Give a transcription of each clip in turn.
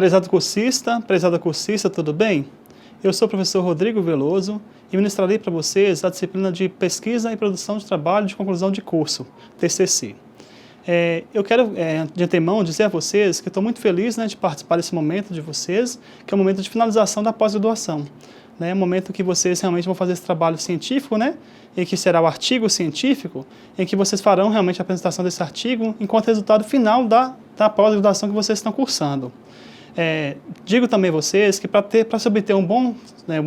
Prezada cursista, tudo bem? Eu sou o professor Rodrigo Veloso e ministrarei para vocês a disciplina de Pesquisa e Produção de Trabalho de Conclusão de Curso, TCC. Eu quero, de antemão, dizer a vocês que estou muito feliz, de participar desse momento de vocês, que é o momento de finalização da pós-graduação. É o momento que vocês realmente vão fazer esse trabalho científico, em que será o artigo científico, em que vocês farão realmente a apresentação desse artigo enquanto resultado final da pós-graduação que vocês estão cursando. Digo também a vocês que para se obter um bom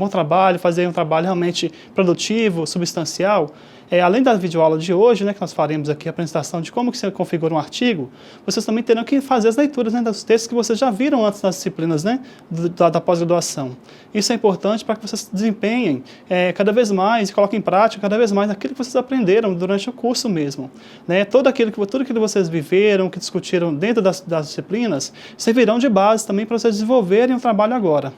trabalho, fazer um trabalho realmente produtivo, substancial, além da videoaula de hoje, que nós faremos aqui a apresentação de como que se configura um artigo, vocês também terão que fazer as leituras dos textos que vocês já viram antes das disciplinas da pós-graduação. Isso é importante para que vocês desempenhem cada vez mais e coloquem em prática cada vez mais aquilo que vocês aprenderam durante o curso mesmo. Tudo aquilo que vocês viveram, que discutiram dentro das disciplinas, servirão de base também para vocês desenvolverem o trabalho agora.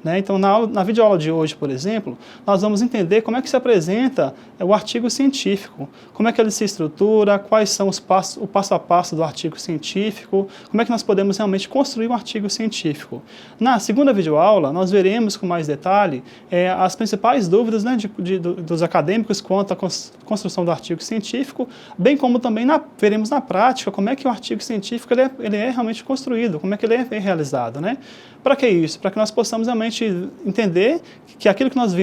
Então, na videoaula de hoje, por exemplo, nós vamos entender como é que se apresenta o artigo científico, como é que ele se estrutura, quais são o passo a passo do artigo científico, como é que nós podemos realmente construir um artigo científico. Na segunda videoaula, nós veremos com mais detalhe as principais dúvidas dos acadêmicos quanto à construção do artigo científico, bem como também veremos na prática como é que o artigo científico ele é realmente construído, como é que ele é realizado. Para que isso? Para que nós possamos realmente entender que aquilo que nós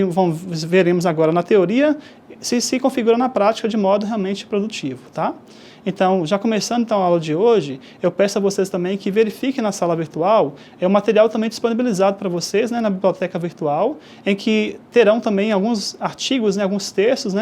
veremos agora na teoria se configura na prática de modo realmente produtivo, tá? Então, já começando a aula de hoje, eu peço a vocês também que verifiquem na sala virtual, o material também disponibilizado para vocês, na biblioteca virtual, em que terão também alguns artigos, alguns textos,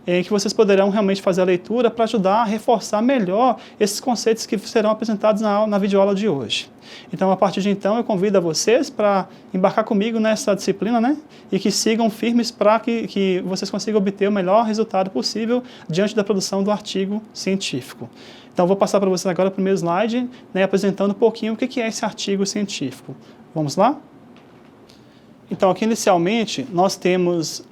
em que vocês poderão realmente fazer a leitura para ajudar a reforçar melhor esses conceitos que serão apresentados na videoaula de hoje. Então, a partir de então, eu convido a vocês para embarcar comigo nessa disciplina, e que sigam firmes para que vocês consigam obter o melhor resultado possível diante da produção do artigo científico. Então, vou passar para vocês agora o primeiro slide, apresentando um pouquinho o que é esse artigo científico. Vamos lá? Então, aqui inicialmente, nós temos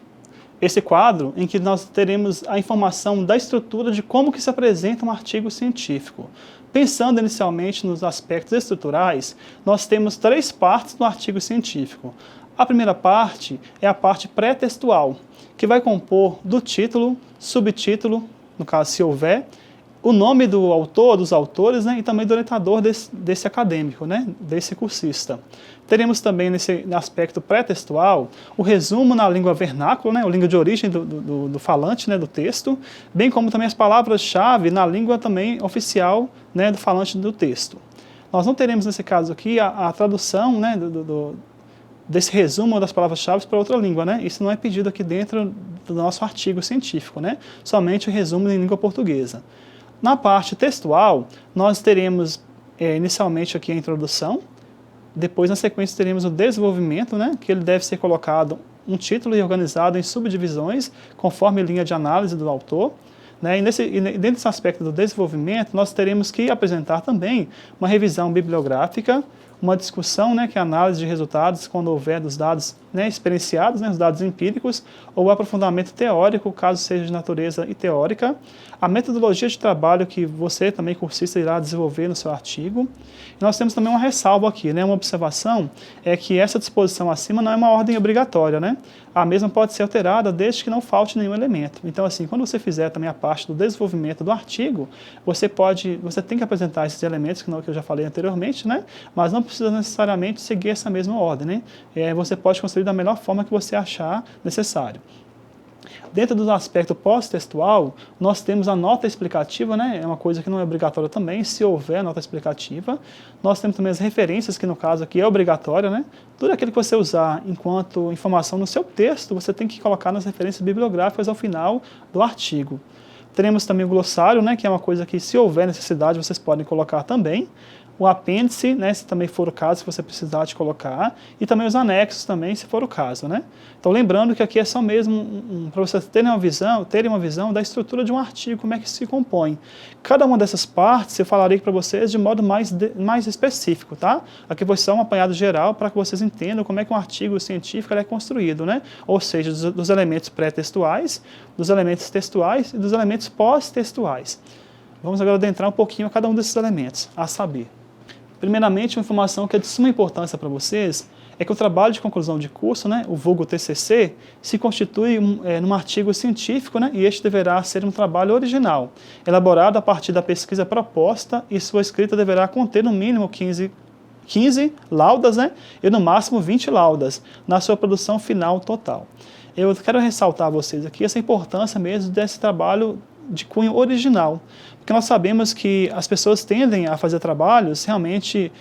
esse quadro em que nós teremos a informação da estrutura de como que se apresenta um artigo científico. Pensando inicialmente nos aspectos estruturais, nós temos 3 partes do artigo científico. A primeira parte é a parte pré-textual, que vai compor do título, subtítulo, no caso se houver, o nome do autor, dos autores, e também do orientador desse acadêmico, desse cursista. Teremos também nesse aspecto pré-textual o resumo na língua vernácula, a língua de origem do falante, do texto, bem como também as palavras-chave na língua também oficial, do falante do texto. Nós não teremos nesse caso aqui a tradução, desse resumo das palavras-chave para outra língua, Isso não é pedido aqui dentro do nosso artigo científico, Somente o resumo em língua portuguesa. Na parte textual, nós teremos inicialmente aqui a introdução, depois na sequência teremos o desenvolvimento, que ele deve ser colocado um título e organizado em subdivisões, conforme linha de análise do autor. E dentro desse aspecto do desenvolvimento, nós teremos que apresentar também uma revisão bibliográfica, uma discussão, que é a análise de resultados quando houver dos dados experienciados, os dados empíricos, ou aprofundamento teórico, caso seja de natureza e teórica, a metodologia de trabalho que você também, cursista, irá desenvolver no seu artigo. E nós temos também uma ressalva aqui, uma observação, é que essa disposição acima não é uma ordem obrigatória, A mesma pode ser alterada desde que não falte nenhum elemento. Então, assim, quando você fizer também a parte do desenvolvimento do artigo, você tem que apresentar esses elementos que eu já falei anteriormente, Mas não precisa necessariamente seguir essa mesma ordem, Você pode construir da melhor forma que você achar necessário. Dentro do aspecto pós-textual, nós temos a nota explicativa, É uma coisa que não é obrigatória também, se houver nota explicativa. Nós temos também as referências, que no caso aqui é obrigatória, Tudo aquilo que você usar enquanto informação no seu texto, você tem que colocar nas referências bibliográficas ao final do artigo. Teremos também o glossário, que é uma coisa que, se houver necessidade, vocês podem colocar também. O apêndice, se também for o caso, se você precisar de colocar, e também os anexos também, se for o caso, Então, lembrando que aqui é só mesmo para vocês terem uma visão da estrutura de um artigo, como é que se compõe. Cada uma dessas partes eu falarei para vocês de modo mais específico, tá? Aqui foi só um apanhado geral para que vocês entendam como é que um artigo científico é construído, Ou seja, dos elementos pré-textuais, dos elementos textuais e dos elementos pós-textuais. Vamos agora adentrar um pouquinho a cada um desses elementos, a saber. Primeiramente, uma informação que é de suma importância para vocês é que o trabalho de conclusão de curso, né, o vulgo TCC, se constitui num artigo científico, né, e este deverá ser um trabalho original, elaborado a partir da pesquisa proposta, e sua escrita deverá conter no mínimo 15 laudas, né, e no máximo 20 laudas na sua produção final total. Eu quero ressaltar a vocês aqui essa importância mesmo desse trabalho de cunho original, porque nós sabemos que as pessoas tendem a fazer trabalhos realmente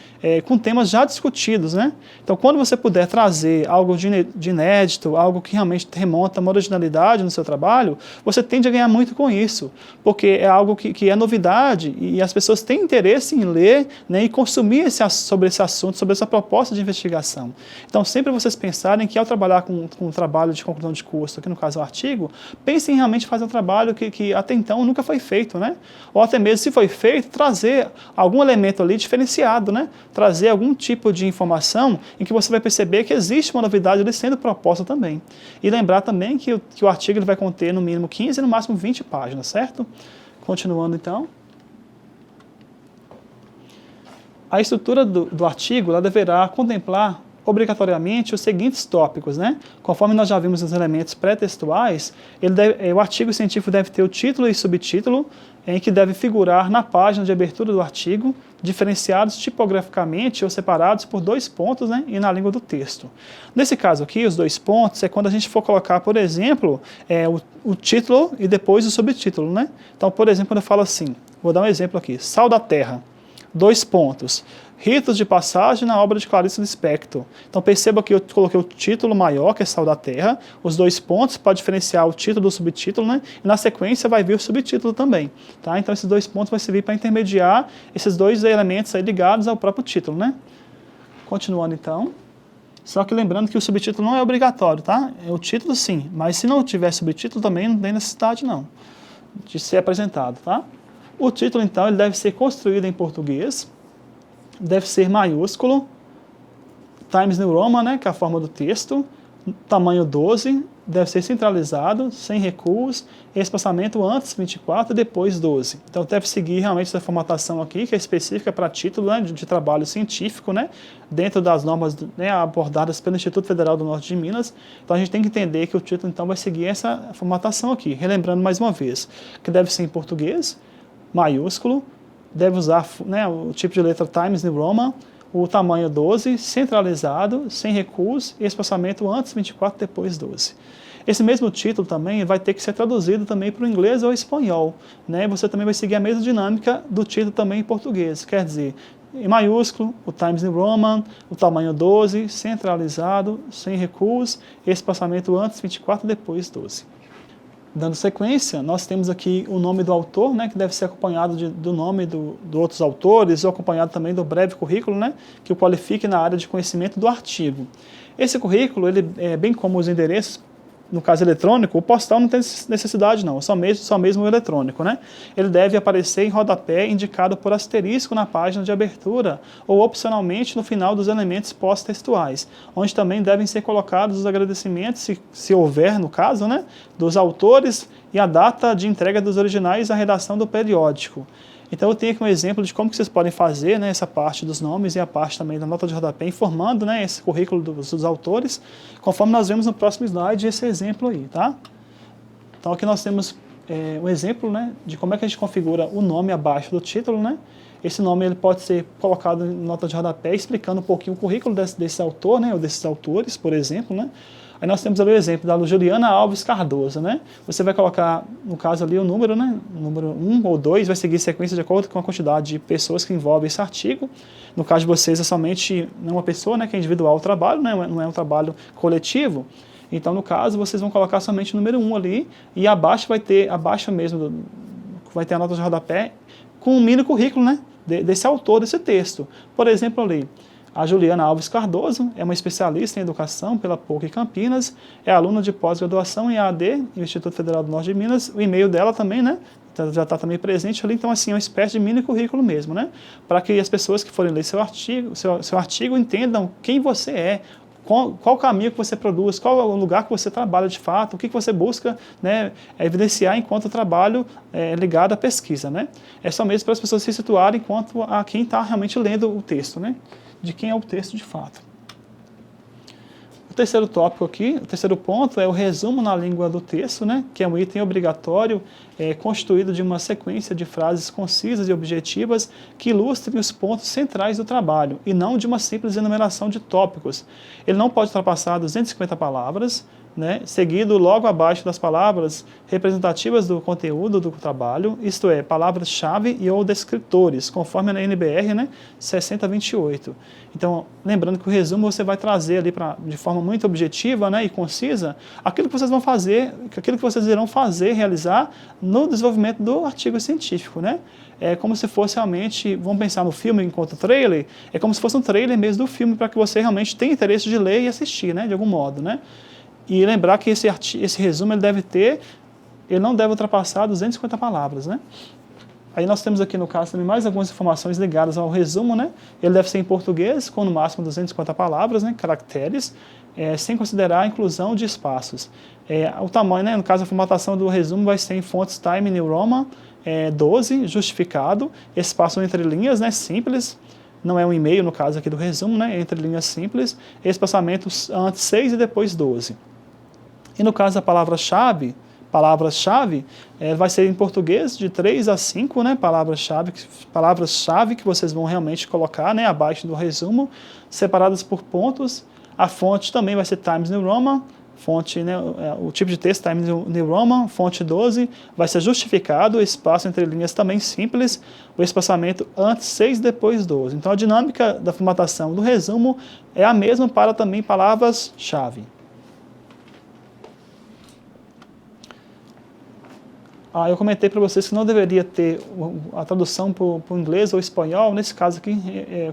com temas já discutidos, né? Então, quando você puder trazer algo de inédito, algo que realmente remonta a uma originalidade no seu trabalho, você tende a ganhar muito com isso, porque é algo que é novidade e as pessoas têm interesse em ler, né, e consumir sobre esse assunto, sobre essa proposta de investigação. Então, sempre vocês pensarem que ao trabalhar com um trabalho de conclusão de curso, aqui no caso o artigo, pensem em realmente fazer um trabalho que até então nunca foi feito, né? Ou até mesmo, se foi feito, trazer algum elemento ali diferenciado, né? Trazer algum tipo de informação em que você vai perceber que existe uma novidade ali sendo proposta também. E lembrar também que o artigo ele vai conter no mínimo 15 e no máximo 20 páginas, certo? Continuando então. A estrutura do artigo ela deverá contemplar obrigatoriamente os seguintes tópicos, né? Conforme nós já vimos nos elementos pré-textuais, o artigo científico deve ter o título e subtítulo, em que deve figurar na página de abertura do artigo, diferenciados tipograficamente ou separados por 2 pontos, né, e na língua do texto. Nesse caso aqui, os 2 pontos é quando a gente for colocar, por exemplo, o título e depois o subtítulo, né? Então, por exemplo, quando eu falo assim, vou dar um exemplo aqui, Sal da Terra, 2 pontos, ritos de passagem na obra de Clarice Lispector. Então perceba que eu coloquei o título maior, que é Sal da Terra, os 2 pontos para diferenciar o título do subtítulo, né? E na sequência vai vir o subtítulo também, tá? Então esses 2 pontos vão servir para intermediar esses 2 elementos aí ligados ao próprio título, né? Continuando então. Só que lembrando que o subtítulo não é obrigatório, tá? É o título sim, mas se não tiver subtítulo também não tem necessidade não de ser apresentado, tá? O título então ele deve ser construído em português, deve ser maiúsculo, Times New Roman, né, que é a forma do texto, tamanho 12, deve ser centralizado, sem recuos, espaçamento antes 24 e depois 12. Então deve seguir realmente essa formatação aqui, que é específica para título, né, de trabalho científico, né, dentro das normas, né, abordadas pelo Instituto Federal do Norte de Minas. Então a gente tem que entender que o título então vai seguir essa formatação aqui. Relembrando mais uma vez, que deve ser em português, maiúsculo, deve usar, né, o tipo de letra Times New Roman, o tamanho 12, centralizado, sem recuos, e espaçamento antes 24, depois 12. Esse mesmo título também vai ter que ser traduzido também para o inglês ou espanhol, né? Você também vai seguir a mesma dinâmica do título também em português, quer dizer, em maiúsculo, o Times New Roman, o tamanho 12, centralizado, sem recuos, espaçamento antes 24, depois 12. Dando sequência, nós temos aqui o nome do autor, né, que deve ser acompanhado do nome do outros autores, ou acompanhado também do breve currículo, né, que o qualifique na área de conhecimento do artigo. Esse currículo, ele, bem como os endereços, no caso eletrônico, o postal não tem necessidade não, só mesmo o eletrônico, né? Ele deve aparecer em rodapé indicado por asterisco na página de abertura ou opcionalmente no final dos elementos pós-textuais, onde também devem ser colocados os agradecimentos, se houver no caso, né, dos autores e a data de entrega dos originais à redação do periódico. Então eu tenho aqui um exemplo de como que vocês podem fazer, né, essa parte dos nomes e a parte também da nota de rodapé, informando, né, esse currículo dos autores, conforme nós vemos no próximo slide esse exemplo aí, tá? Então aqui nós temos um exemplo, né, de como é que a gente configura o nome abaixo do título, né? Esse nome ele pode ser colocado em nota de rodapé, explicando um pouquinho o currículo desse autor, né, ou desses autores, por exemplo, né? Aí nós temos ali o exemplo da Juliana Alves Cardoso, né? Você vai colocar, no caso ali, o número, né? O número 1 ou 2, vai seguir sequência de acordo com a quantidade de pessoas que envolvem esse artigo. No caso de vocês, é somente uma pessoa, né, que é individual o trabalho, né? Não é um trabalho coletivo. Então, no caso, vocês vão colocar somente o número 1 ali, e abaixo vai ter a nota de rodapé com o mini currículo, né, desse autor, desse texto. Por exemplo, ali, a Juliana Alves Cardoso é uma especialista em educação pela PUC Campinas, é aluna de pós-graduação em AAD, no Instituto Federal do Norte de Minas, o e-mail dela também, né, já está também presente ali, então assim, é uma espécie de mini currículo mesmo, né, para que as pessoas que forem ler seu artigo entendam quem você é, qual o caminho que você produz, qual é o lugar que você trabalha de fato, o que você busca, né, evidenciar enquanto trabalho ligado à pesquisa, né? É só mesmo para as pessoas se situarem quanto a quem está realmente lendo o texto, né? De quem é o texto de fato. O terceiro tópico aqui, o terceiro ponto é o resumo na língua do texto, né, que é um item obrigatório, constituído de uma sequência de frases concisas e objetivas que ilustrem os pontos centrais do trabalho, e não de uma simples enumeração de tópicos. Ele não pode ultrapassar 250 palavras, né, seguido logo abaixo das palavras representativas do conteúdo do trabalho, isto é, palavras-chave e ou descritores, conforme a NBR, né, 6028. Então, lembrando que o resumo você vai trazer ali de forma muito objetiva, né, e concisa aquilo que vocês vão fazer, aquilo que vocês irão fazer, realizar no desenvolvimento do artigo científico, né? É como se fosse realmente, vamos pensar no filme enquanto trailer, é como se fosse um trailer mesmo do filme para que você realmente tenha interesse de ler e assistir, né, de algum modo, né? E lembrar que esse resumo ele não deve ultrapassar 250 palavras, né? Aí nós temos aqui no caso também mais algumas informações ligadas ao resumo, né? Ele deve ser em português, com no máximo 250 palavras, né? Caracteres, sem considerar a inclusão de espaços. O tamanho, né? No caso, a formatação do resumo vai ser em fontes Time New Roman 12, justificado, espaço entre linhas, né? Simples, não é um e-mail no caso aqui do resumo, né? Entre linhas simples, espaçamento antes 6 e depois 12. E no caso da palavra-chave, vai ser em português de 3 a 5, né, palavras-chave que vocês vão realmente colocar, né, abaixo do resumo, separadas por pontos. A fonte também vai ser Times New Roman, fonte, né, o tipo de texto Times New Roman, fonte 12, vai ser justificado, espaço entre linhas também simples, o espaçamento antes 6 e depois 12. Então a dinâmica da formatação do resumo é a mesma para também palavras-chave. Eu comentei para vocês que não deveria ter a tradução para o inglês ou espanhol. Nesse caso aqui,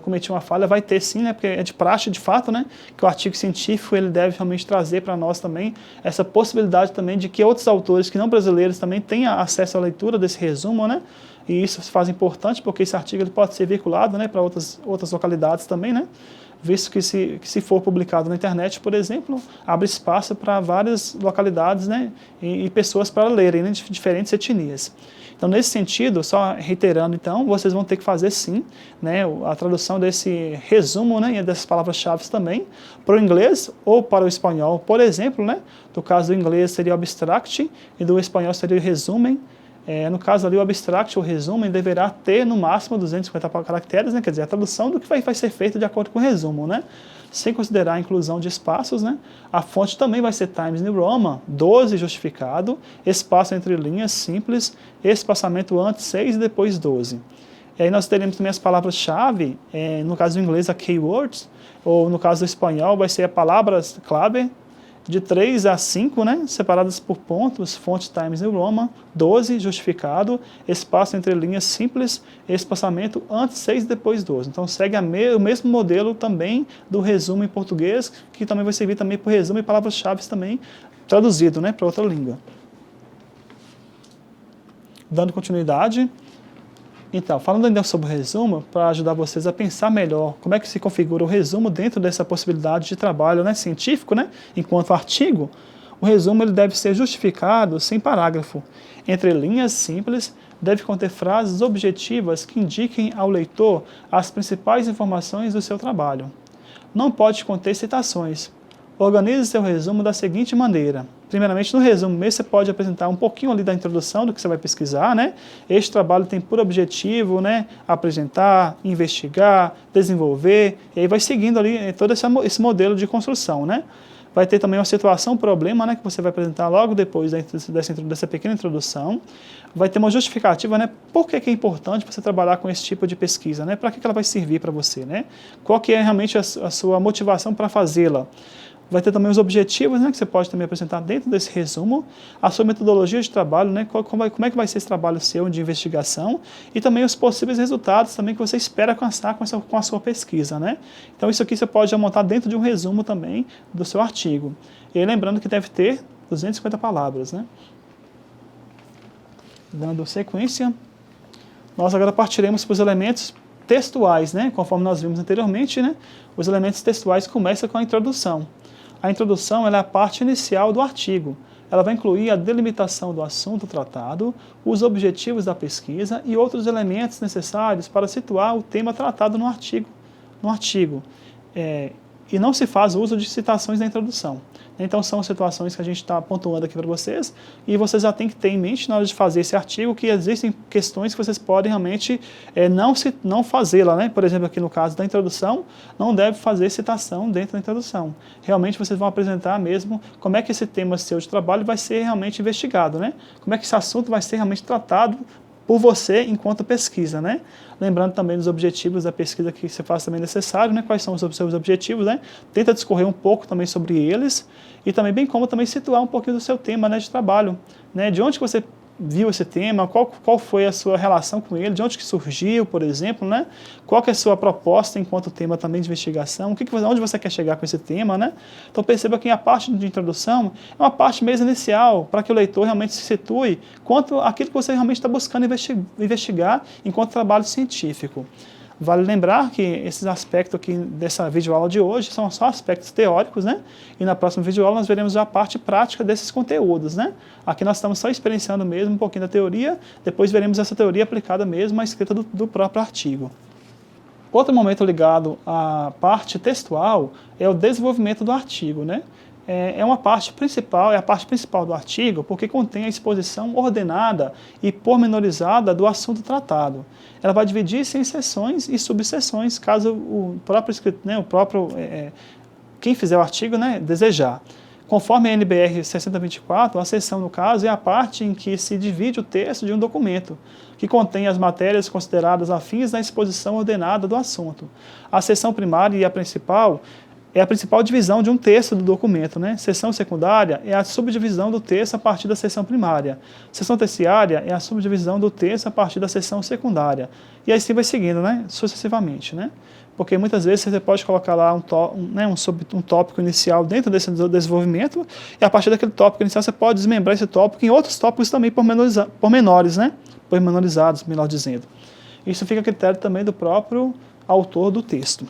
cometi uma falha, vai ter sim, né, porque é de praxe, de fato, né, que o artigo científico ele deve realmente trazer para nós também essa possibilidade também de que outros autores que não brasileiros também tenham acesso à leitura desse resumo, né, e isso se faz importante porque esse artigo ele pode ser veiculado, né, para outras localidades também, né, visto que se for publicado na internet, por exemplo, abre espaço para várias localidades, né, e pessoas para lerem, né, de diferentes etnias. Então, nesse sentido, só reiterando, então, vocês vão ter que fazer sim, né, a tradução desse resumo, né, e dessas palavras-chave também, para o inglês ou para o espanhol, por exemplo, né, no caso do inglês seria abstract e do espanhol seria resumen. No caso ali, o abstract, o resumo, deverá ter no máximo 250 caracteres, né? Quer dizer, a tradução do que vai ser feito de acordo com o resumo, né? Sem considerar a inclusão de espaços, né? A fonte também vai ser Times New Roman, 12 justificado, espaço entre linhas simples, espaçamento antes 6 e depois 12. E aí nós teremos também as palavras-chave, no caso do inglês, a keywords, ou no caso do espanhol, vai ser a palavras-clave, de 3 a 5, né, separadas por pontos, fonte Times New Roman, 12, justificado, espaço entre linhas simples, espaçamento antes 6 e depois 12. Então segue o mesmo modelo também do resumo em português, que também vai servir também para o resumo e palavras-chave também traduzido, né, para outra língua. Dando continuidade. Então, falando ainda sobre o resumo, para ajudar vocês a pensar melhor como é que se configura o resumo dentro dessa possibilidade de trabalho, né, científico, né, enquanto artigo, o resumo ele deve ser justificado sem parágrafo. Entre linhas simples, deve conter frases objetivas que indiquem ao leitor as principais informações do seu trabalho. Não pode conter citações. Organize seu resumo da seguinte maneira. Primeiramente, no resumo mesmo, você pode apresentar um pouquinho ali da introdução do que você vai pesquisar, né? Este trabalho tem por objetivo, né, apresentar, investigar, desenvolver, e aí vai seguindo ali todo esse modelo de construção, né? Vai ter também uma situação, problema, né, que você vai apresentar logo depois dessa pequena introdução. Vai ter uma justificativa, né, por que é importante você trabalhar com esse tipo de pesquisa, né? Para que ela vai servir para você, né? Qual que é realmente a sua motivação para fazê-la? Vai ter também os objetivos, né, que você pode também apresentar dentro desse resumo, a sua metodologia de trabalho, né, como é que vai ser esse trabalho seu de investigação, e também os possíveis resultados também que você espera alcançar com a sua pesquisa, né? Então isso aqui você pode já montar dentro de um resumo também do seu artigo. E aí, lembrando que deve ter 250 palavras, né? Dando sequência, nós agora partiremos para os elementos textuais, né? Conforme nós vimos anteriormente, né? Os elementos textuais começam com a introdução. A introdução ela é a parte inicial do artigo. Ela vai incluir a delimitação do assunto tratado, os objetivos da pesquisa e outros elementos necessários para situar o tema tratado no artigo. E não se faz uso de citações na introdução. Então, são situações que a gente está pontuando aqui para vocês, e vocês já têm que ter em mente, na hora de fazer esse artigo, que existem questões que vocês podem realmente não fazê-la, né? Por exemplo, aqui no caso da introdução, não deve fazer citação dentro da introdução. Realmente, vocês vão apresentar mesmo como é que esse tema seu de trabalho vai ser realmente investigado, né? Como é que esse assunto vai ser realmente tratado por você enquanto pesquisa, né? Lembrando também dos objetivos da pesquisa que você faz também necessário, né? Quais são os seus objetivos, né? Tenta discorrer um pouco também sobre eles e também bem como também situar um pouquinho do seu tema, né, de trabalho, né? De onde que você viu esse tema, qual foi a sua relação com ele, de onde que surgiu, por exemplo, né? Qual que é a sua proposta enquanto tema também de investigação, onde você quer chegar com esse tema, né? Então perceba que a parte de introdução é uma parte mesmo inicial, para que o leitor realmente se situe quanto àquilo que você realmente está buscando investigar enquanto trabalho científico. Vale lembrar que esses aspectos aqui dessa videoaula de hoje são só aspectos teóricos, né? E na próxima videoaula nós veremos a parte prática desses conteúdos, né? Aqui nós estamos só experienciando mesmo um pouquinho da teoria, depois veremos essa teoria aplicada mesmo à escrita do próprio artigo. Outro momento ligado à parte textual é o desenvolvimento do artigo, né? É a parte principal do artigo, porque contém a exposição ordenada e pormenorizada do assunto tratado. Ela vai dividir-se em seções e subseções, caso o próprio escritor, né, quem fizer o artigo, né, desejar. Conforme a NBR 6024, a seção, no caso, é a parte em que se divide o texto de um documento, que contém as matérias consideradas afins da exposição ordenada do assunto. A seção primária e a principal é a principal divisão de um texto do documento, né? Seção secundária é a subdivisão do texto a partir da seção primária. Seção terciária é a subdivisão do texto a partir da seção secundária. E assim vai seguindo, né? Sucessivamente, né? Porque muitas vezes você pode colocar lá um tópico inicial dentro desse desenvolvimento, e a partir daquele tópico inicial você pode desmembrar esse tópico em outros tópicos também pormenores, né? Pormenorizados, melhor dizendo. Isso fica a critério também do próprio autor do texto.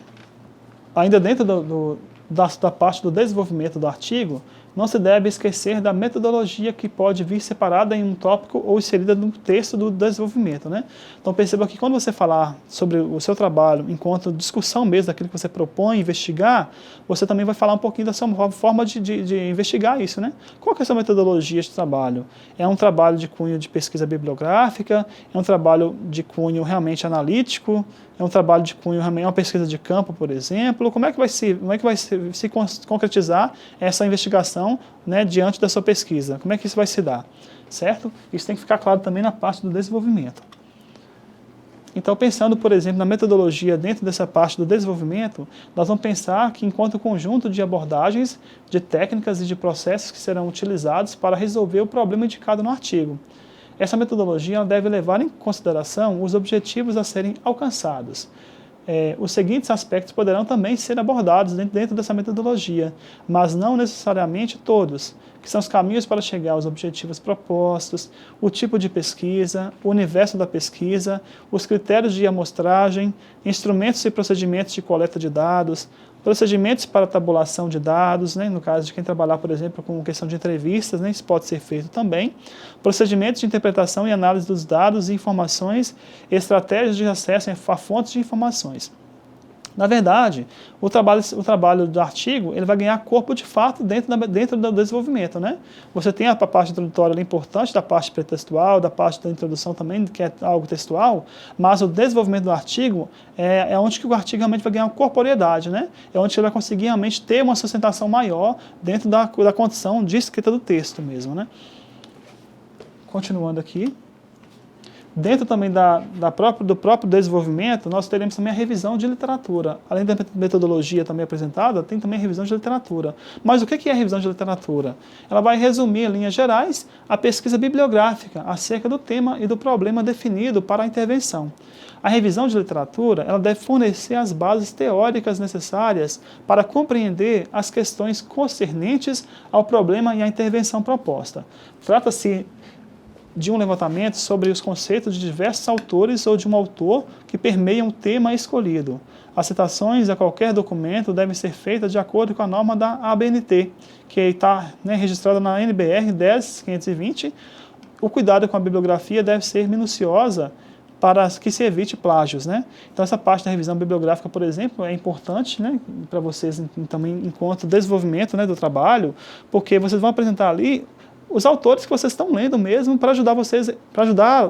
Ainda dentro da parte do desenvolvimento do artigo, não se deve esquecer da metodologia que pode vir separada em um tópico ou inserida no texto do desenvolvimento, né? Então perceba que quando você falar sobre o seu trabalho, enquanto discussão mesmo daquilo que você propõe investigar, você também vai falar um pouquinho da sua forma de investigar isso, né? Qual que é a sua metodologia de trabalho? É um trabalho de cunho de pesquisa bibliográfica? É um trabalho de cunho realmente analítico? É um trabalho de cunho, realmente uma pesquisa de campo, por exemplo? Como é que vai se concretizar essa investigação, né, diante da sua pesquisa? Como é que isso vai se dar? Certo? Isso tem que ficar claro também na parte do desenvolvimento. Então, pensando, por exemplo, na metodologia dentro dessa parte do desenvolvimento, nós vamos pensar que enquanto conjunto de abordagens, de técnicas e de processos que serão utilizados para resolver o problema indicado no artigo. Essa metodologia ela deve levar em consideração os objetivos a serem alcançados. Os seguintes aspectos poderão também ser abordados dentro dessa metodologia, mas não necessariamente todos, que são os caminhos para chegar aos objetivos propostos, o tipo de pesquisa, o universo da pesquisa, os critérios de amostragem, instrumentos e procedimentos de coleta de dados, procedimentos para tabulação de dados, né, no caso de quem trabalhar, por exemplo, com questão de entrevistas, né, isso pode ser feito também, procedimentos de interpretação e análise dos dados e informações, estratégias de acesso a fontes de informações. Na verdade, o trabalho do artigo ele vai ganhar corpo de fato dentro do desenvolvimento, né? Você tem a parte introdutória ali, importante, da parte pretextual, da parte da introdução também, que é algo textual, mas o desenvolvimento do artigo é onde que o artigo realmente vai ganhar uma corporeidade, né? É onde ele vai conseguir realmente ter uma sustentação maior dentro da condição de escrita do texto mesmo, né? Continuando aqui. Dentro também do próprio desenvolvimento, nós teremos também a revisão de literatura. Além da metodologia também apresentada, tem também a revisão de literatura. Mas o que é a revisão de literatura? Ela vai resumir, em linhas gerais, a pesquisa bibliográfica acerca do tema e do problema definido para a intervenção. A revisão de literatura ela deve fornecer as bases teóricas necessárias para compreender as questões concernentes ao problema e à intervenção proposta. Trata-se de um levantamento sobre os conceitos de diversos autores ou de um autor que permeiam o tema escolhido. As citações a qualquer documento devem ser feitas de acordo com a norma da ABNT, que está, né, registrada na NBR 10520. O cuidado com a bibliografia deve ser minuciosa para que se evite plágios, né? Então essa parte da revisão bibliográfica, por exemplo, é importante, né, para vocês também enquanto desenvolvimento, né, do trabalho, porque vocês vão apresentar ali os autores que vocês estão lendo mesmo para ajudar vocês,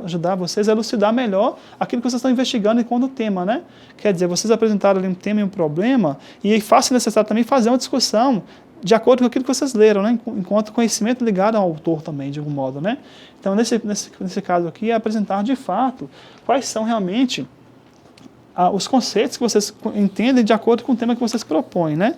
ajudar vocês a elucidar melhor aquilo que vocês estão investigando enquanto tema, né? Quer dizer, vocês apresentaram ali um tema e um problema e faça necessário também fazer uma discussão de acordo com aquilo que vocês leram, né? Enquanto conhecimento ligado ao autor também, de algum modo, né? Então, nesse caso aqui, é apresentar de fato quais são realmente os conceitos que vocês entendem de acordo com o tema que vocês propõem, né?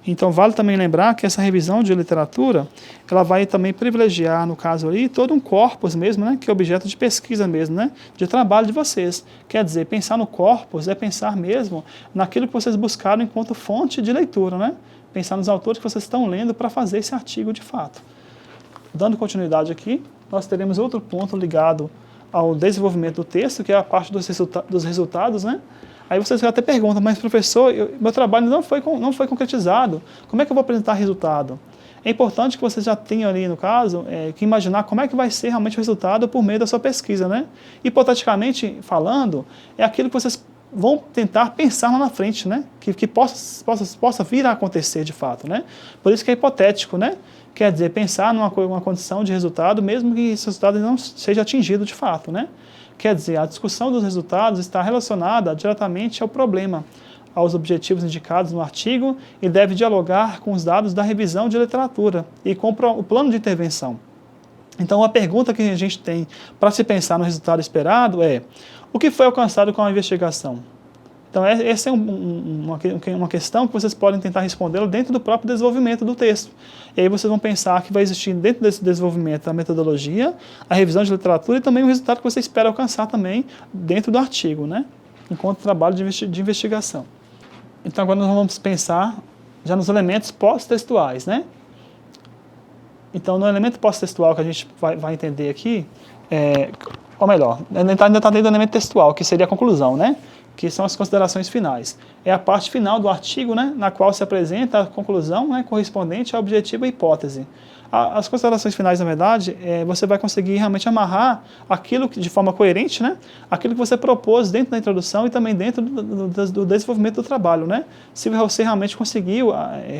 Então, vale também lembrar que essa revisão de literatura, ela vai também privilegiar, no caso ali, todo um corpus mesmo, né, que é objeto de pesquisa mesmo, né, de trabalho de vocês. Quer dizer, pensar no corpus é pensar mesmo naquilo que vocês buscaram enquanto fonte de leitura, né? Pensar nos autores que vocês estão lendo para fazer esse artigo de fato. Dando continuidade aqui, nós teremos outro ponto ligado ao desenvolvimento do texto, que é a parte dos resultados, né? Aí vocês até perguntam, mas professor, meu trabalho não foi concretizado, como é que eu vou apresentar resultado? É importante que vocês já tenham ali, no caso, que imaginar como é que vai ser realmente o resultado por meio da sua pesquisa, né? Hipoteticamente falando, é aquilo que vocês vão tentar pensar lá na frente, né? Que possa vir a acontecer de fato, né? Por isso que é hipotético, né? Quer dizer, pensar numa condição de resultado, mesmo que esse resultado não seja atingido de fato, né? Quer dizer, a discussão dos resultados está relacionada diretamente ao problema, aos objetivos indicados no artigo e deve dialogar com os dados da revisão de literatura e com o plano de intervenção. Então, a pergunta que a gente tem para se pensar no resultado esperado é: o que foi alcançado com a investigação? Então, essa é uma questão que vocês podem tentar responder dentro do próprio desenvolvimento do texto. E aí vocês vão pensar que vai existir dentro desse desenvolvimento a metodologia, a revisão de literatura e também o resultado que você espera alcançar também dentro do artigo, né? Enquanto trabalho de investigação. Então, agora nós vamos pensar já nos elementos pós-textuais, né? Então, no elemento pós-textual que a gente vai entender aqui, ou melhor, ainda está dentro do elemento textual, que seria a conclusão, né? Que são as considerações finais. É a parte final do artigo, né, na qual se apresenta a conclusão, né, correspondente ao objetivo e hipótese. As considerações finais, na verdade, você vai conseguir realmente amarrar aquilo que, de forma coerente, né, aquilo que você propôs dentro da introdução e também dentro do desenvolvimento do trabalho, né, se você realmente conseguiu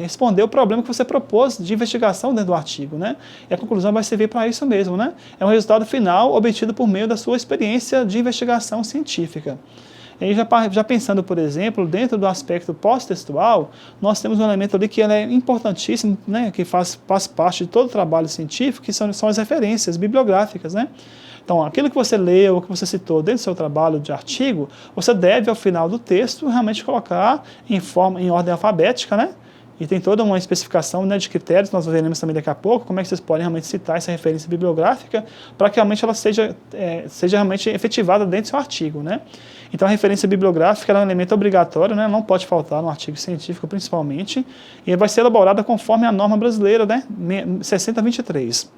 responder o problema que você propôs de investigação dentro do artigo, né, e a conclusão vai servir para isso mesmo, né, é um resultado final obtido por meio da sua experiência de investigação científica. E já pensando, por exemplo, dentro do aspecto pós-textual, nós temos um elemento ali que é importantíssimo, né, que faz parte de todo o trabalho científico, que são as referências bibliográficas, né? Então, aquilo que você leu, que você citou dentro do seu trabalho de artigo, você deve, ao final do texto, realmente colocar em ordem alfabética, né? E tem toda uma especificação, né, de critérios, nós veremos também daqui a pouco, como é que vocês podem realmente citar essa referência bibliográfica para que realmente ela seja realmente efetivada dentro do seu artigo, né? Então, a referência bibliográfica é um elemento obrigatório, né, não pode faltar no artigo científico principalmente, e vai ser elaborada conforme a norma brasileira, né, 6023.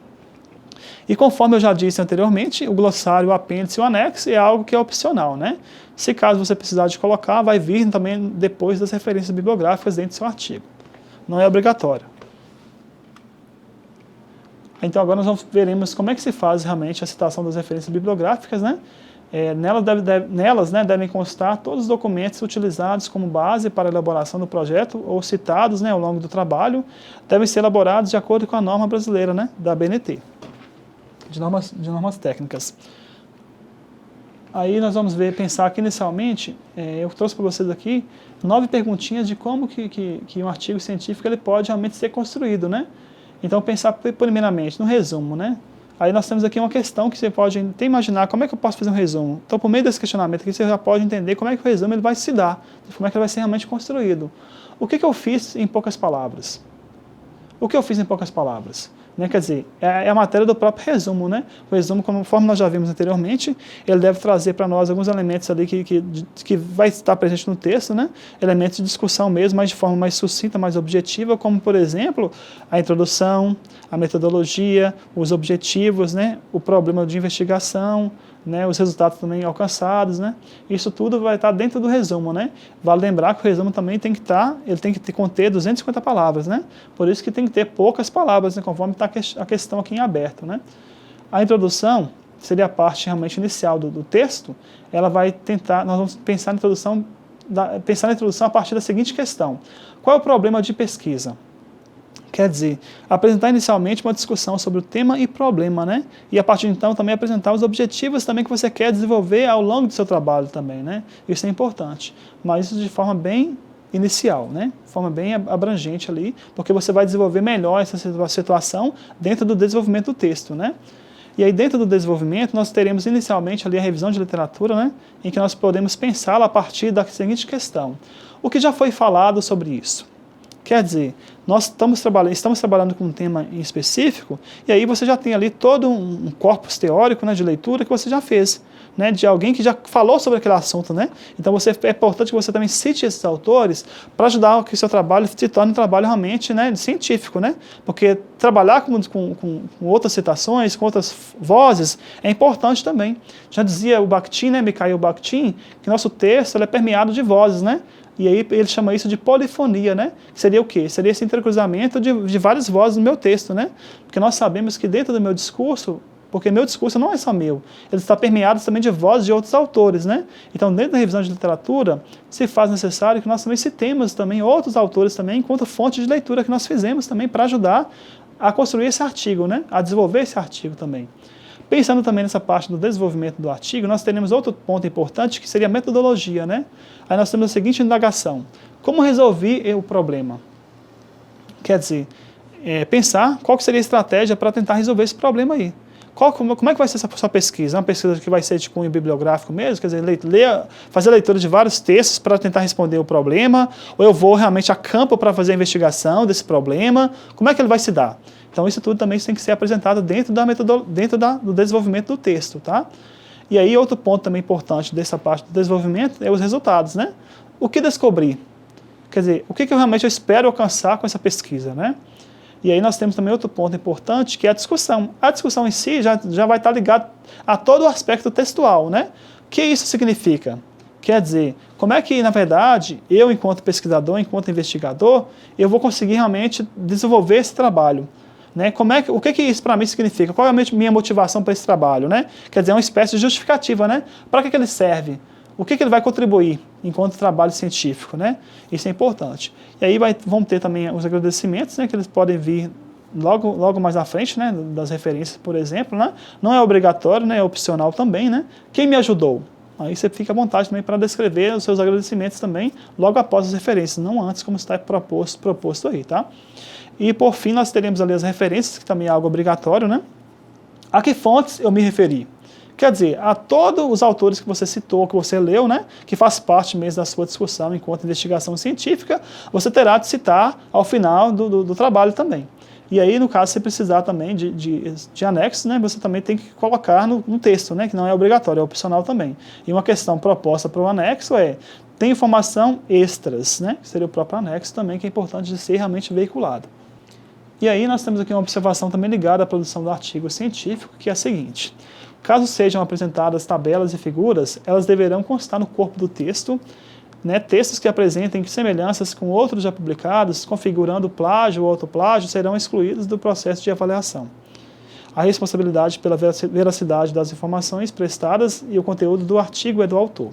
E conforme eu já disse anteriormente, o glossário, o apêndice e o anexo é algo que é opcional, né? Se caso você precisar de colocar, vai vir também depois das referências bibliográficas dentro do seu artigo. Não é obrigatório. Então agora nós veremos como é que se faz realmente a citação das referências bibliográficas, né? Nelas devem constar todos os documentos utilizados como base para a elaboração do projeto ou citados, né, ao longo do trabalho, devem ser elaborados de acordo com a norma brasileira, né, da BNT, de normas técnicas. Aí nós vamos pensar aqui inicialmente, eu trouxe para vocês aqui 9 perguntinhas de como que um artigo científico ele pode realmente ser construído, né? Então pensar primeiramente no resumo, né? Aí nós temos aqui uma questão que você pode até imaginar como é que eu posso fazer um resumo. Então por meio desse questionamento aqui você já pode entender como é que o resumo ele vai se dar, como é que ele vai ser realmente construído. O que eu fiz em poucas palavras? O que eu fiz em poucas palavras? né? Quer dizer, é a matéria do próprio resumo, né? O resumo, conforme nós já vimos anteriormente, ele deve trazer para nós alguns elementos ali que vai estar presente no texto, né? Elementos de discussão mesmo, mas de forma mais sucinta, mais objetiva, como, por exemplo, a introdução, a metodologia, os objetivos, né? O problema de investigação, né, os resultados também alcançados, né? Isso tudo vai estar dentro do resumo, né? Vale lembrar que o resumo também tem que conter 250 palavras, né? Por isso que tem que ter poucas palavras, né, conforme está a questão aqui em aberto, né? A introdução seria a parte realmente inicial do texto. Ela vai tentar, nós vamos pensar na introdução a partir da seguinte questão: qual é o problema de pesquisa? Quer dizer, apresentar inicialmente uma discussão sobre o tema e problema, né? E a partir de então também apresentar os objetivos também que você quer desenvolver ao longo do seu trabalho também, né? Isso é importante, mas isso de forma bem inicial, né? De forma bem abrangente ali, porque você vai desenvolver melhor essa situação dentro do desenvolvimento do texto, né? E aí dentro do desenvolvimento nós teremos inicialmente ali a revisão de literatura, né? Em que nós podemos pensá-la a partir da seguinte questão: o que já foi falado sobre isso? Quer dizer, nós estamos trabalhando com um tema em específico, e aí você já tem ali todo um corpus teórico, né, de leitura que você já fez, né, de alguém que já falou sobre aquele assunto, né? Então é importante que você também cite esses autores para ajudar que o seu trabalho se torne um trabalho realmente, né, científico, né? Porque trabalhar com outras citações, com outras vozes, é importante também. Já dizia o Bakhtin, né, Mikhail Bakhtin, que nosso texto ele é permeado de vozes, né? E aí ele chama isso de polifonia, né? Seria o quê? Seria esse intercruzamento de várias vozes no meu texto, né? Porque nós sabemos que dentro do meu discurso, porque meu discurso não é só meu, ele está permeado também de vozes de outros autores, né? Então, dentro da revisão de literatura, se faz necessário que nós também citemos também outros autores também, enquanto fonte de leitura que nós fizemos também para ajudar a construir esse artigo, né? A desenvolver esse artigo também. Pensando também nessa parte do desenvolvimento do artigo, nós teremos outro ponto importante que seria a metodologia, né? Aí nós temos a seguinte indagação: como resolver o problema? Quer dizer, pensar qual que seria a estratégia para tentar resolver esse problema aí. Como é que vai ser essa sua pesquisa? Uma pesquisa que vai ser de cunho bibliográfico mesmo? Quer dizer, fazer a leitura de vários textos para tentar responder o problema? Ou eu vou realmente a campo para fazer a investigação desse problema? Como é que ele vai se dar? Então, isso tudo também tem que ser apresentado dentro do desenvolvimento do texto, tá? E aí, outro ponto também importante dessa parte do desenvolvimento é os resultados, né? O que descobrir? Quer dizer, o que eu realmente espero alcançar com essa pesquisa, né? E aí nós temos também outro ponto importante, que é a discussão. A discussão em si já vai estar ligada a todo o aspecto textual, né? O que isso significa? Quer dizer, como é que, na verdade, eu, enquanto pesquisador, enquanto investigador, eu vou conseguir realmente desenvolver esse trabalho? Né? O que isso para mim significa? Qual é a minha motivação para esse trabalho? Né? Quer dizer, é uma espécie de justificativa, né? Para que ele serve? O que ele vai contribuir enquanto trabalho científico? Né? Isso é importante. E aí vão ter também os agradecimentos, né? Que eles podem vir logo mais à frente, né? Das referências, por exemplo. Né? Não é obrigatório, né? É opcional também. Né? Quem me ajudou? Aí você fica à vontade também para descrever os seus agradecimentos também logo após as referências, não antes, como está proposto aí, tá? E por fim nós teremos ali as referências, que também é algo obrigatório, né? A que fontes eu me referi? Quer dizer, a todos os autores que você citou, que você leu, né? Que faz parte mesmo da sua discussão enquanto investigação científica, você terá de citar ao final do trabalho também. E aí, no caso, se precisar também de anexos, né, você também tem que colocar no texto, né, que não é obrigatório, é opcional também. E uma questão proposta para o anexo tem informação extras, né, que seria o próprio anexo também, que é importante de ser realmente veiculado. E aí nós temos aqui uma observação também ligada à produção do artigo científico, que é a seguinte: caso sejam apresentadas tabelas e figuras, elas deverão constar no corpo do texto, né, textos que apresentem semelhanças com outros já publicados, configurando plágio ou autoplágio, serão excluídos do processo de avaliação. A responsabilidade pela veracidade das informações prestadas e o conteúdo do artigo é do autor.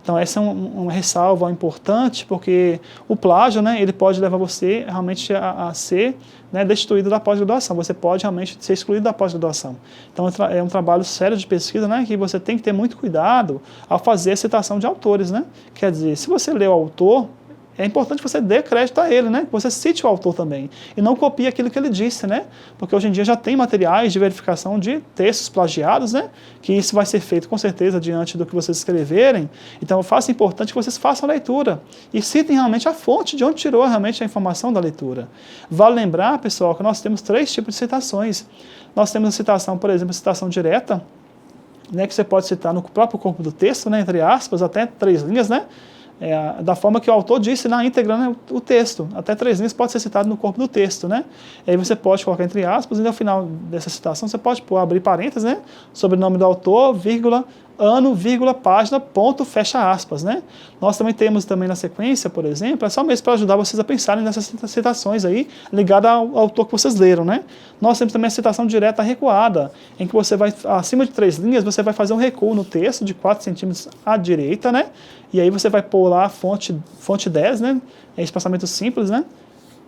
Então essa é uma ressalva importante, porque o plágio, né, ele pode levar você realmente a ser, né, destituído da pós-graduação. Você pode realmente ser excluído da pós-graduação. Então é um trabalho sério de pesquisa, né, que você tem que ter muito cuidado ao fazer a citação de autores, né? Quer dizer, se você lê o autor, é importante que você dê crédito a ele, né? Que você cite o autor também. E não copie aquilo que ele disse, né? Porque hoje em dia já tem materiais de verificação de textos plagiados, né? Que isso vai ser feito com certeza diante do que vocês escreverem. Então, é importante que vocês façam a leitura e citem realmente a fonte de onde tirou realmente a informação da leitura. Vale lembrar, pessoal, que nós temos 3 tipos de citações. Nós temos a citação, por exemplo, a citação direta, né, que você pode citar no próprio corpo do texto, né, entre aspas, até 3 linhas, né, da forma que o autor disse na íntegra, né, o texto. Até 3 linhas pode ser citado no corpo do texto, né. E aí você pode colocar entre aspas, e no final dessa citação você pode abrir parênteses, né, sobre o nome do autor, vírgula, ano, vírgula, página, ponto, fecha aspas, né? Nós também temos também na sequência, por exemplo, é só mesmo para ajudar vocês a pensarem nessas citações aí, ligada ao autor que vocês leram, né? Nós temos também a citação direta recuada, em que você vai, acima de 3 linhas, você vai fazer um recuo no texto de 4 centímetros à direita, né? E aí você vai pôr lá a fonte 10, né? É espaçamento simples, né?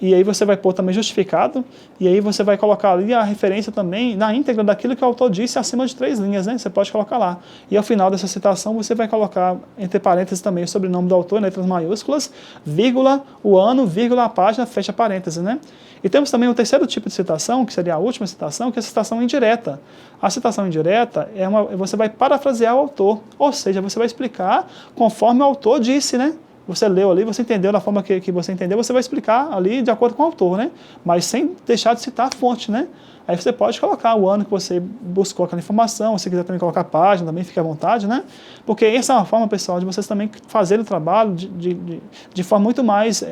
E aí você vai pôr também justificado, e aí você vai colocar ali a referência também na íntegra daquilo que o autor disse acima de 3 linhas, né? Você pode colocar lá. E ao final dessa citação você vai colocar entre parênteses também o sobrenome do autor, em letras maiúsculas, vírgula, o ano, vírgula, a página, fecha parênteses, né? E temos também o terceiro tipo de citação, que seria a última citação, que é a citação indireta. A citação indireta você vai parafrasear o autor, ou seja, você vai explicar conforme o autor disse, né? Você leu ali, você entendeu da forma que você entendeu, você vai explicar ali de acordo com o autor, né? Mas sem deixar de citar a fonte, né? Aí você pode colocar o ano que você buscou aquela informação, se quiser também colocar a página, também fique à vontade, né? Porque essa é uma forma, pessoal, de vocês também fazerem o trabalho de forma muito mais,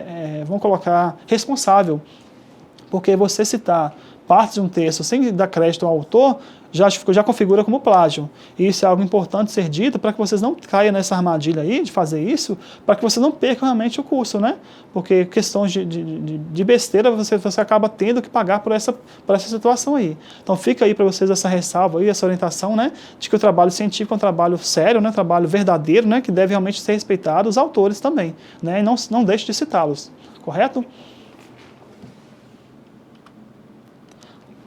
vamos colocar, responsável. Porque você citar partes de um texto sem dar crédito ao autor, já configura como plágio. E isso é algo importante ser dito para que vocês não caiam nessa armadilha aí de fazer isso, para que vocês não percam realmente o curso, né? Porque questões de besteira você acaba tendo que pagar por essa situação aí. Então fica aí para vocês essa ressalva aí, essa orientação, né? De que o trabalho científico é um trabalho sério, né? Um trabalho verdadeiro, né? Que deve realmente ser respeitado, os autores também, né? E não deixe de citá-los, correto?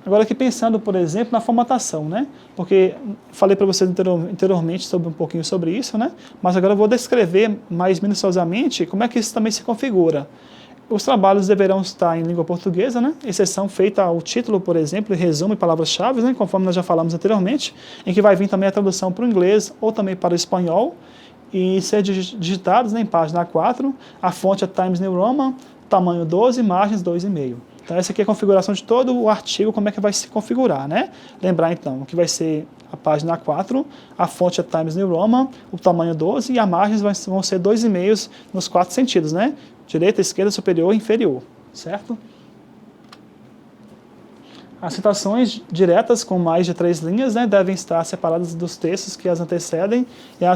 Agora aqui pensando, por exemplo, na formatação, né? Porque falei para vocês anteriormente um pouquinho sobre isso, né? Mas agora eu vou descrever mais minuciosamente como é que isso também se configura. Os trabalhos deverão estar em língua portuguesa, né? Exceção feita ao título, por exemplo, resumo e palavras-chave, né? Conforme nós já falamos anteriormente, em que vai vir também a tradução para o inglês ou também para o espanhol e ser digitados, né, em página 4. A fonte é Times New Roman, tamanho 12, margens 2,5. Então essa aqui é a configuração de todo o artigo, como é que vai se configurar, né? Lembrar então que vai ser a página 4, a fonte é Times New Roman, o tamanho 12 e as margens vão ser 2,5 nos 4 sentidos, né? Direita, esquerda, superior e inferior, certo? As citações diretas com mais de 3 linhas, né, devem estar separadas dos textos que as antecedem e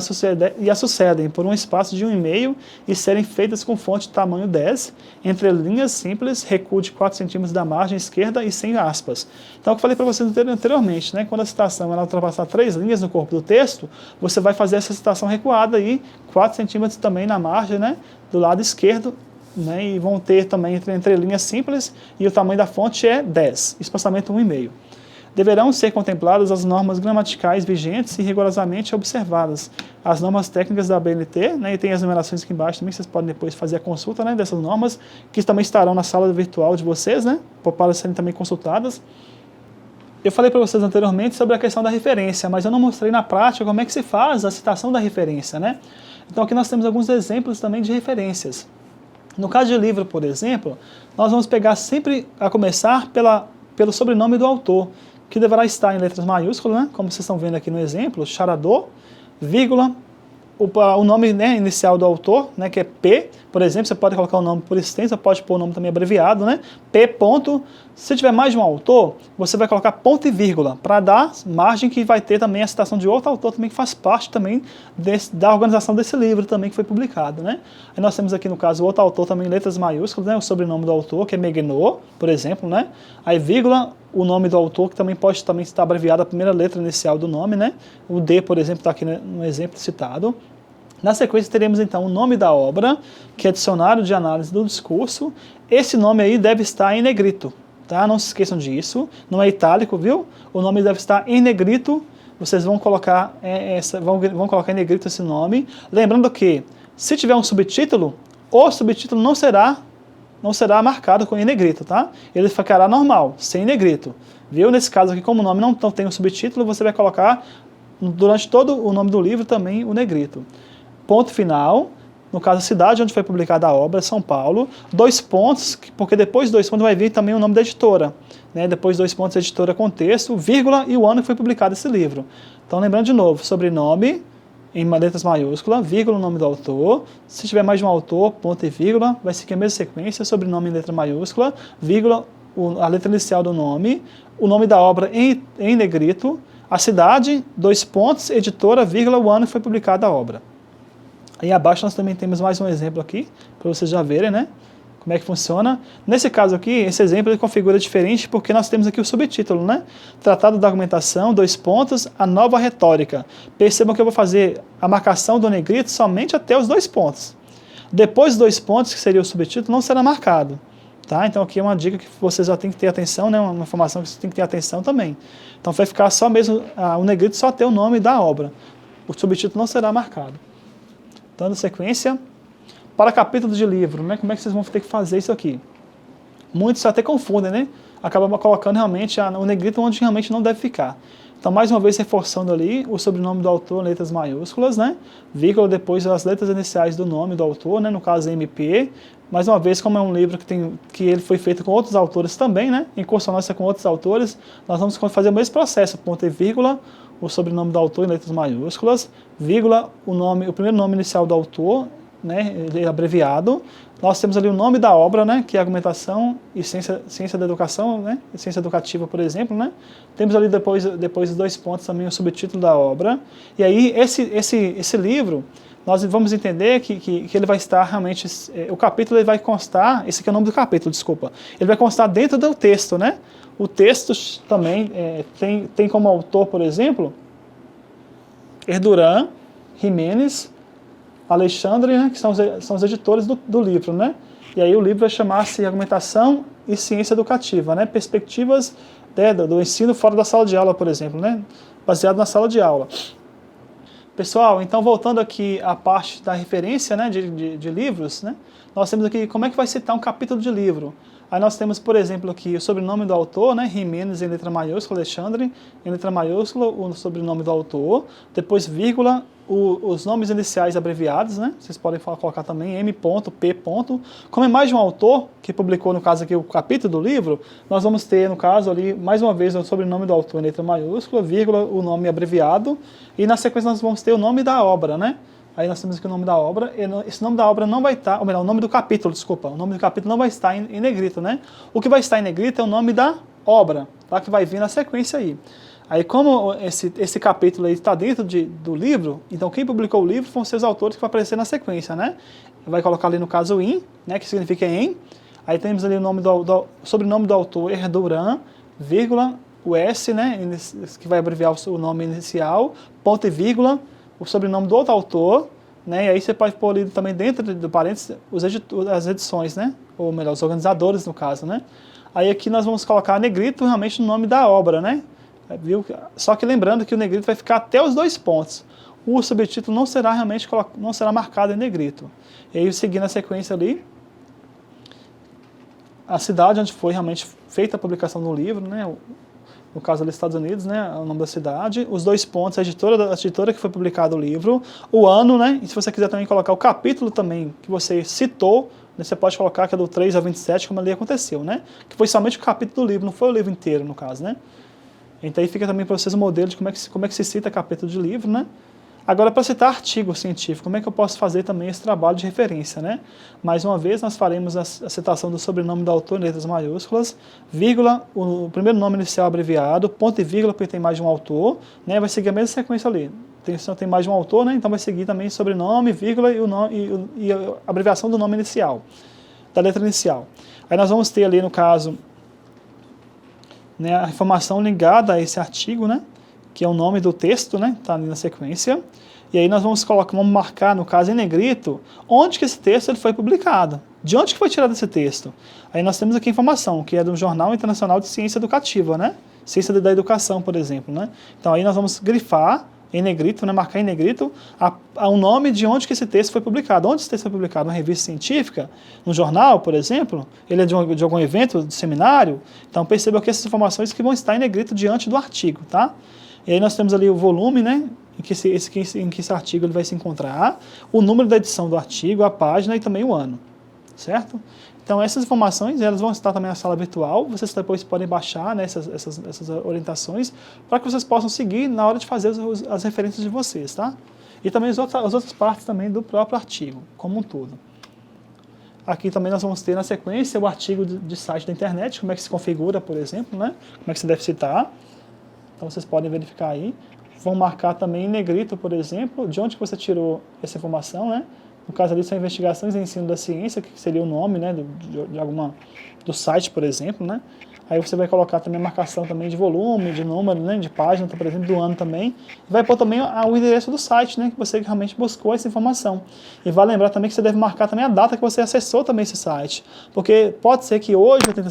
as sucedem por um espaço de 1,5 e serem feitas com fonte tamanho 10, entre linhas simples, recuo de 4 centímetros da margem esquerda e sem aspas. Então, o que eu falei para vocês anteriormente, né, quando a citação ela ultrapassar 3 linhas no corpo do texto, você vai fazer essa citação recuada aí, 4 centímetros também na margem, né, do lado esquerdo, né, e vão ter também entre linhas simples e o tamanho da fonte é 10, espaçamento 1,5. Deverão ser contempladas as normas gramaticais vigentes e rigorosamente observadas. As normas técnicas da BNT, né, e tem as numerações aqui embaixo também, vocês podem depois fazer a consulta, né, dessas normas, que também estarão na sala virtual de vocês, né, para serem também consultadas. Eu falei para vocês anteriormente sobre a questão da referência, mas eu não mostrei na prática como é que se faz a citação da referência, né? Então aqui nós temos alguns exemplos também de referências. No caso de livro, por exemplo, nós vamos pegar sempre a começar pelo sobrenome do autor, que deverá estar em letras maiúsculas, né? Como vocês estão vendo aqui no exemplo, Charador, vírgula, o nome, né, inicial do autor, né, que é P, por exemplo, você pode colocar o nome por extenso, você pode pôr o nome também abreviado, né, P ponto. Se tiver mais de um autor, você vai colocar ponto e vírgula, para dar margem que vai ter também a citação de outro autor também que faz parte também da organização desse livro também que foi publicado, né. Aí nós temos aqui no caso o outro autor também em letras maiúsculas, né, o sobrenome do autor, que é Meguenot, por exemplo, né, aí vírgula, o nome do autor, que também pode também estar abreviado a primeira letra inicial do nome, né, o D, por exemplo, está aqui no exemplo citado. Na sequência teremos então o nome da obra, que é Dicionário de Análise do Discurso. Esse nome aí deve estar em negrito, tá? Não se esqueçam disso, não é itálico, viu? O nome deve estar em negrito, vocês vão colocar, vão colocar em negrito esse nome. Lembrando que, se tiver um subtítulo, o subtítulo não será marcado em negrito, tá? Ele ficará normal, sem negrito. Viu? Nesse caso aqui, como o nome não tem o subtítulo, você vai colocar durante todo o nome do livro também o negrito. Ponto final, no caso a cidade onde foi publicada a obra, São Paulo, 2 pontos, porque depois de 2 pontos vai vir também o nome da editora, né? Depois de 2 pontos, editora com texto, vírgula e o ano que foi publicado esse livro. Então lembrando de novo, sobrenome em letras maiúsculas, vírgula o nome do autor, se tiver mais de um autor, ponto e vírgula, vai seguir a mesma sequência, sobrenome em letra maiúscula, vírgula, a letra inicial do nome, o nome da obra em negrito, a cidade, 2 pontos, editora, vírgula, o ano que foi publicada a obra. Aí abaixo nós também temos mais um exemplo aqui, para vocês já verem, né? Como é que funciona. Nesse caso aqui, esse exemplo ele configura diferente porque nós temos aqui o subtítulo, né? Tratado da argumentação, 2 pontos, a nova retórica. Percebam que eu vou fazer a marcação do negrito somente até os 2 pontos. Depois dos 2 pontos, que seria o subtítulo, não será marcado. Tá? Então aqui é uma dica que vocês já têm que ter atenção, né? Uma informação que vocês têm que ter atenção também. Então vai ficar só mesmo o negrito só até o nome da obra. O subtítulo não será marcado. Dando sequência, para capítulo de livro, né? Como é que vocês vão ter que fazer isso aqui? Muitos até confundem, né? Acabam colocando realmente o negrito onde realmente não deve ficar. Então, mais uma vez, reforçando ali o sobrenome do autor em letras maiúsculas, né? Vírgula depois as letras iniciais do nome do autor, né? No caso, MP. Mais uma vez, como é um livro que ele foi feito com outros autores também, né? Em consonância com outros autores, nós vamos fazer o mesmo processo, ponto e vírgula, o sobrenome do autor em letras maiúsculas, vírgula, o primeiro nome inicial do autor, né, ele é abreviado. Nós temos ali o nome da obra, né, que é argumentação e ciência da educação, né, ciência educativa, por exemplo, né. Temos ali depois dos 2 pontos também o subtítulo da obra. E aí esse livro, nós vamos entender que ele vai estar realmente, o capítulo ele vai constar, esse aqui é o nome do capítulo, desculpa, ele vai constar dentro do texto, né. O texto também tem como autor, por exemplo, Herduran, Jimenez, Alexandre, né, que são os editores do livro, né? E aí o livro vai chamar-se Argumentação e Ciência Educativa, né? Perspectivas do ensino fora da sala de aula, por exemplo, né? Baseado na sala de aula. Pessoal, então voltando aqui à parte da referência, né, de livros, né? Nós temos aqui como é que vai citar um capítulo de livro. Aí nós temos, por exemplo, aqui o sobrenome do autor, né, Jimenez em letra maiúscula, Alexandre em letra maiúscula, o sobrenome do autor, depois vírgula, os nomes iniciais abreviados, né, vocês podem colocar também M. P. Como é mais de um autor que publicou, no caso aqui, o capítulo do livro, nós vamos ter, no caso ali, mais uma vez, o sobrenome do autor em letra maiúscula, vírgula, o nome abreviado, e na sequência nós vamos ter o nome da obra, né? Aí nós temos aqui o nome da obra, esse nome da obra não vai estar, ou melhor, o nome do capítulo, desculpa, o nome do capítulo não vai estar em negrito, né? O que vai estar em negrito é o nome da obra, tá? Que vai vir na sequência aí. Aí como esse capítulo aí está dentro do livro, então quem publicou o livro vão ser os autores que vão aparecer na sequência, né? Vai colocar ali no caso in, né? Que significa em. Aí temos ali o nome sobrenome do autor, Herduran, vírgula, o S, né? Que vai abreviar o nome inicial, ponto e vírgula, o sobrenome do outro autor, né? E aí você pode pôr ali também dentro do parênteses as edições, né? Ou melhor, os organizadores no caso, né? Aí aqui nós vamos colocar negrito realmente no nome da obra, né? Viu? Só que lembrando que o negrito vai ficar até os 2 pontos. O subtítulo não será realmente marcado em negrito. E aí seguindo a sequência ali, a cidade onde foi realmente feita a publicação do livro, né? No caso ali, Estados Unidos, né, o nome da cidade, os 2 pontos, a editora que foi publicado o livro, o ano, né, e se você quiser também colocar o capítulo também que você citou, né, você pode colocar que é do 3 a 27, como ali aconteceu, né, que foi somente o capítulo do livro, não foi o livro inteiro, no caso, né. Então aí fica também para vocês o modelo de como é que se cita capítulo de livro, né. Agora, para citar artigo científico, como é que eu posso fazer também esse trabalho de referência, né? Mais uma vez, nós faremos a citação do sobrenome do autor em letras maiúsculas, vírgula, o primeiro nome inicial abreviado, ponto e vírgula, porque tem mais de um autor, né? Vai seguir a mesma sequência ali. Tem mais de um autor, né? Então vai seguir também sobrenome, vírgula e a abreviação do nome inicial, da letra inicial. Aí nós vamos ter ali, no caso, né, a informação ligada a esse artigo, né? Que é o nome do texto, né? Está ali na sequência. E aí nós vamos marcar, no caso em negrito, onde que esse texto ele foi publicado. De onde que foi tirado esse texto? Aí nós temos aqui a informação, que é do Jornal Internacional de Ciência Educativa, né? Ciência da Educação, por exemplo, né? Então aí nós vamos grifar em negrito, né, marcar em negrito o nome de onde que esse texto foi publicado. Onde esse texto foi publicado? Numa revista científica, no jornal, por exemplo? Ele é de algum evento, de seminário? Então perceba que essas informações que vão estar em negrito diante do artigo, tá? E aí nós temos ali o volume, né, em que esse artigo ele vai se encontrar, o número da edição do artigo, a página e também o ano, certo? Então essas informações elas vão estar também na sala virtual, vocês depois podem baixar, né, essas orientações para que vocês possam seguir na hora de fazer as referências de vocês, tá? E também as outras partes também do próprio artigo, como um todo. Aqui também nós vamos ter na sequência o artigo de site da internet, como é que se configura, por exemplo, né? Como é que se deve citar. Então vocês podem verificar aí. Vão marcar também em negrito, por exemplo, de onde que você tirou essa informação, né? No caso ali são investigações em ensino da ciência, que seria o nome, né, do site, por exemplo, né? Aí você vai colocar também a marcação também de volume, de número, né, de página, por exemplo, do ano também. E vai pôr também o endereço do site, né, que você realmente buscou essa informação. E vai lembrar também que você deve marcar também a data que você acessou também esse site. Porque pode ser que hoje eu tente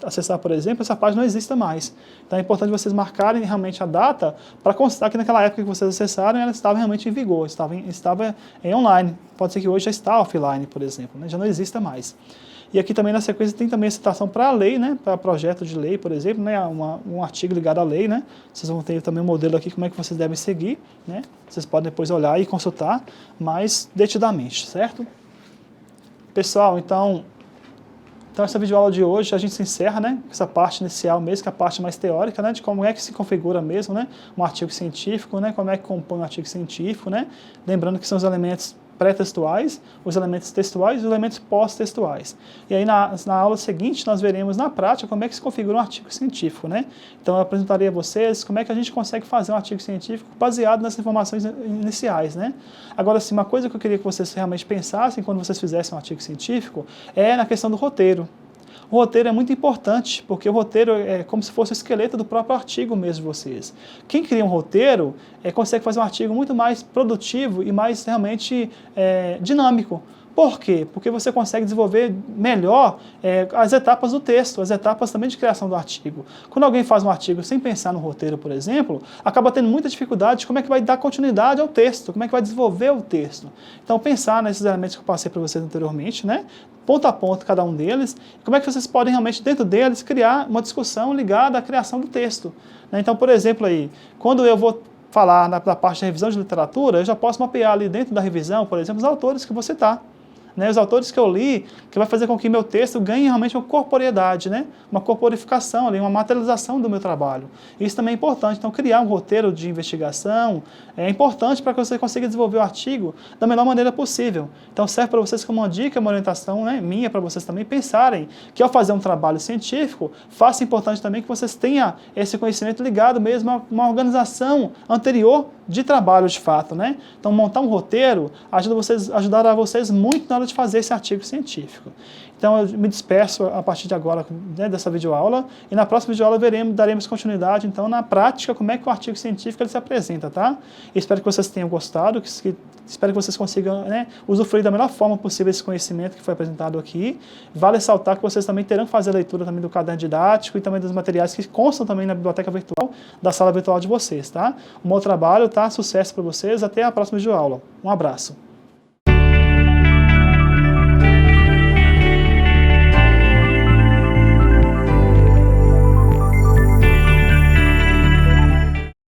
acessar, por exemplo, essa página não exista mais. Então é importante vocês marcarem realmente a data para constar que naquela época que vocês acessaram, ela estava realmente em vigor, estava em online. Pode ser que hoje já está offline, por exemplo, né, já não exista mais. E aqui também na sequência tem também a citação para a lei, né, para projeto de lei, por exemplo, né, um artigo ligado à lei, né, vocês vão ter também um modelo aqui como é que vocês devem seguir, né, vocês podem depois olhar e consultar mais detidamente, certo? Pessoal, então essa videoaula de hoje a gente se encerra, né, com essa parte inicial mesmo, que é a parte mais teórica, né, de como é que se configura mesmo, né, um artigo científico, né, como é que compõe um artigo científico, né, lembrando que são os elementos pré-textuais, os elementos textuais e os elementos pós-textuais. E aí na aula seguinte nós veremos na prática como é que se configura um artigo científico, né? Então eu apresentarei a vocês como é que a gente consegue fazer um artigo científico baseado nessas informações iniciais, né? Agora sim, uma coisa que eu queria que vocês realmente pensassem quando vocês fizessem um artigo científico é na questão do roteiro. O roteiro é muito importante, porque o roteiro é como se fosse o esqueleto do próprio artigo mesmo de vocês. Quem cria um roteiro consegue fazer um artigo muito mais produtivo e mais realmente dinâmico. Por quê? Porque você consegue desenvolver melhor as etapas do texto, as etapas também de criação do artigo. Quando alguém faz um artigo sem pensar no roteiro, por exemplo, acaba tendo muita dificuldade de como é que vai dar continuidade ao texto, como é que vai desenvolver o texto. Então, pensar nesses elementos que eu passei para vocês anteriormente, né? Ponto a ponto cada um deles, como é que vocês podem realmente, dentro deles, criar uma discussão ligada à criação do texto. Né? Então, por exemplo, aí, quando eu vou falar da parte de revisão de literatura, eu já posso mapear ali dentro da revisão, por exemplo, os autores que você está. Né, os autores que eu li, que vai fazer com que meu texto ganhe realmente uma corporeidade, né, uma corporificação, ali, uma materialização do meu trabalho. Isso também é importante. Então, criar um roteiro de investigação é importante para que você consiga desenvolver o artigo da melhor maneira possível. Então, serve para vocês como uma dica, uma orientação, né, minha, para vocês também pensarem que ao fazer um trabalho científico, faça importante também que vocês tenham esse conhecimento ligado mesmo a uma organização anterior de trabalho de fato, né? Então, montar um roteiro ajudará vocês muito na hora de fazer esse artigo científico. Então, eu me despeço a partir de agora, né, dessa videoaula, e na próxima videoaula daremos continuidade, então, na prática, como é que o artigo científico ele se apresenta, tá? E espero que vocês tenham gostado, espero que vocês consigam, né, usufruir da melhor forma possível esse conhecimento que foi apresentado aqui. Vale ressaltar que vocês também terão que fazer a leitura também do caderno didático e também dos materiais que constam também na biblioteca virtual da sala virtual de vocês, tá? Um bom trabalho, tá? Sucesso para vocês, até a próxima videoaula. Um abraço.